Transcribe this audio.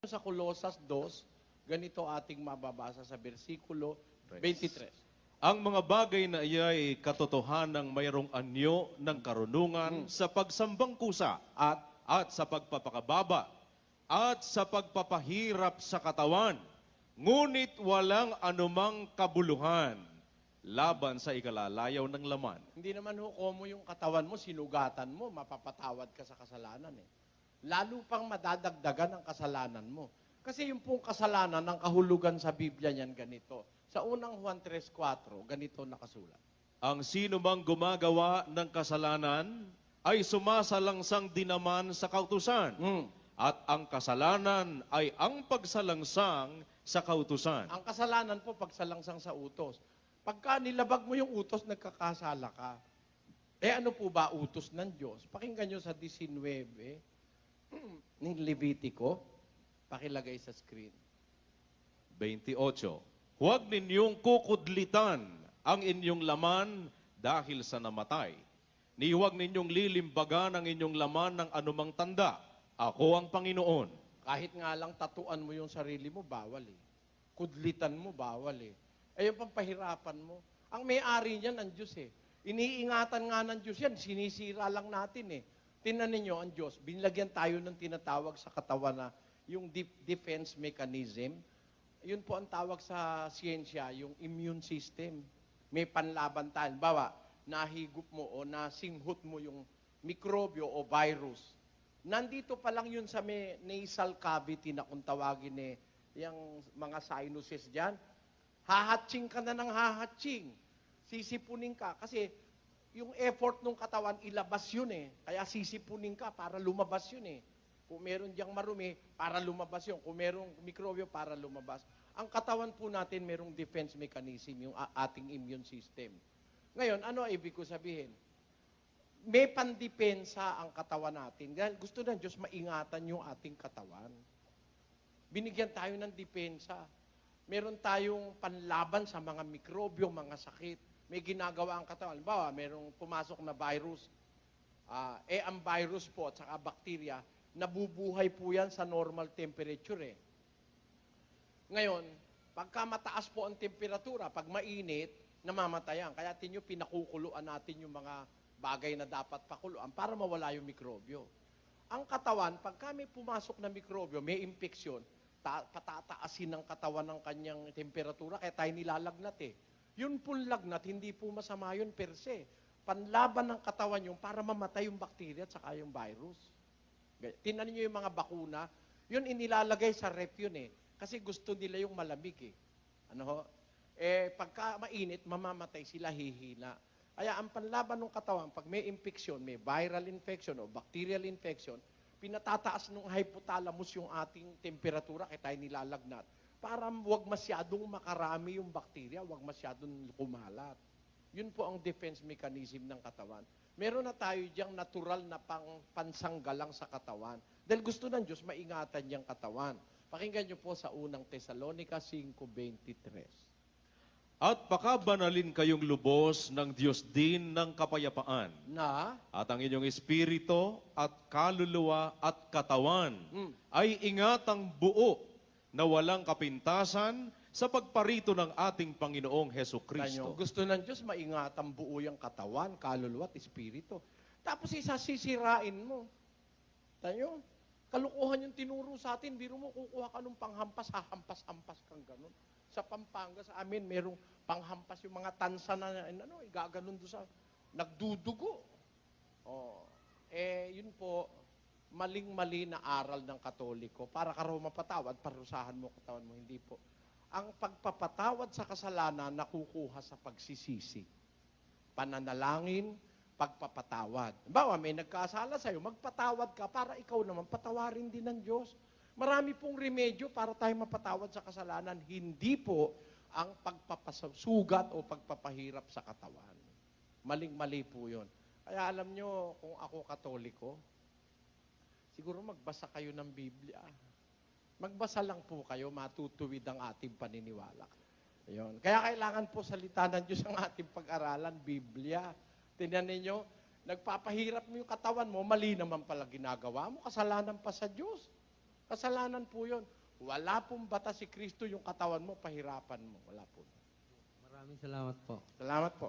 Sa Colosas 2, ganito ating mababasa sa versikulo 23. Ang mga bagay na iya'y katotohanang mayroong anyo ng karunungan sa pagsambang kusa at sa pagpapakababa at sa pagpapahirap sa katawan, ngunit walang anumang kabuluhan laban sa ikalalayaw ng laman. Hindi naman mo yung katawan mo, sinugatan mo, mapapatawad ka sa kasalanan eh. Lalo pang madadagdagan ang kasalanan mo. Kasi yung pong kasalanan, ng kahulugan sa Biblia niyan ganito. Sa unang Juan 3:4, ganito nakasulat. Ang sino mang gumagawa ng kasalanan ay sumasalangsang din naman sa kautusan. At ang kasalanan ay ang pagsalangsang sa kautusan. Ang kasalanan po pagsalangsang sa utos. Pagka nilabag mo yung utos, nagkakasala ka. Ano po ba utos ng Diyos? Pakinggan nyo sa 19 ng Levitico. Pakilagay sa screen. 28. Huwag ninyong kukudlitan ang inyong laman dahil sa namatay. Ni huwag ninyong lilimbagan ang inyong laman ng anumang tanda. Ako ang Panginoon. Kahit nga lang tatuan mo yung sarili mo, bawal eh. Kudlitan mo, bawal eh. Yung pampahirapan mo. Ang may-ari niyan ang Diyos eh. Iniingatan nga ng Diyos yan, sinisira lang natin eh. Tingnan ninyo ang Diyos, binlagyan tayo ng tinatawag sa katawan na yung defense mechanism. Yun po ang tawag sa siyensya, yung immune system. May panlaban tayo. Bawa, nahigup mo o nasinghot mo yung mikrobyo o virus. Nandito pa lang yun sa may nasal cavity na kung tawagin yung mga sinuses dyan. Hahatching ka na ng hahatching. Sisipunin ka. Kasi yung effort ng katawan, ilabas yun eh. Kaya sisipunin ka para lumabas yun eh. Kung meron diyang marumi, para lumabas yun. Kung merong mikrobyo, para lumabas. Ang katawan po natin, merong defense mechanism, yung ating immune system. Ngayon, ano ibig ko sabihin? May pandepensa ang katawan natin. Dahil gusto ng Diyos maingatan yung ating katawan. Binigyan tayo ng depensa. Meron tayong panlaban sa mga mikrobyo, mga sakit. May ginagawa ang katawan. Halimbawa, merong pumasok na virus. Ang virus po at saka bacteria, nabubuhay po yan sa normal temperature eh. Ngayon, pagka mataas po ang temperatura, pag mainit, namamatayan. Kaya tinyo pinakukuluan natin yung mga bagay na dapat pakuluan para mawala yung mikrobyo. Ang katawan, pagka may pumasok na mikrobyo, may infeksyon, patataasin ng katawan ng kanyang temperatura, kaya tayo nilalagnat eh. Yun pong lagnat, hindi po masama yun per se. Panlaban ng katawan yung para mamatay yung bakterya at saka yung virus. Tingnan niyo yung mga bakuna, yun inilalagay sa ref yun eh. Kasi gusto nila yung malamig eh. Pagka mainit, mamamatay sila, hihina. Kaya ang panlaban ng katawan, pag may infeksyon, may viral infection o bacterial infection, pinatataas ng hypothalamus yung ating temperatura kaya tayo nilalagnat. Para wag masyadong makarami yung bakterya, wag masyadong kumalat. Yun po ang defense mechanism ng katawan. Meron na tayo diyang natural na pansanggalang sa katawan. Dahil gusto ng Diyos, maingatan niyang katawan. Pakinggan niyo po sa unang Tesalonica 5:23. At pakabanalin kayong lubos ng Diyos din ng kapayapaan. At ang inyong espiritu at kaluluwa at katawan ay ingatang buo na walang kapintasan sa pagparito ng ating Panginoong Hesukristo. Gusto ng Diyos maingatang buo yung katawan, kaluluwa at espiritu. Tapos sisirain mo. Tayo, kalukuhan yung tinuro sa atin. Biro mo, kukuha ka ng panghampas, hahampas-hampas kang ganun. Sa Pampanga, sa amin, merong panghampas yung mga tansa na, igaganon doon sa, nagdudugo. Yun po, maling-mali na aral ng Katoliko. Para ka raw mapatawad, parusahan mo katawan mo. Hindi po. Ang pagpapatawad sa kasalanan, nakukuha sa pagsisisi. Pananalangin, pagpapatawad. Bawa, may nagkasala sa'yo, magpatawad ka para ikaw naman patawarin din ng Diyos. Marami pong remedyo para tayo mapatawad sa kasalanan. Hindi po ang pagpapasugat o pagpapahirap sa katawan. Maling-mali po yun. Kaya alam nyo, kung ako Katoliko, siguro magbasa kayo ng Biblia. Magbasa lang po kayo, matutuwid ang ating paniniwala. Ayun. Kaya kailangan po salita ng Diyos ang ating pag-aralan, Biblia. Tingnan ninyo, nagpapahirap mo yung katawan mo, mali naman pala ginagawa mo, kasalanan pa sa Diyos. Kasalanan po yun. Wala pong batas si Kristo yung katawan mo, pahirapan mo. Wala po. Maraming salamat po. Salamat po.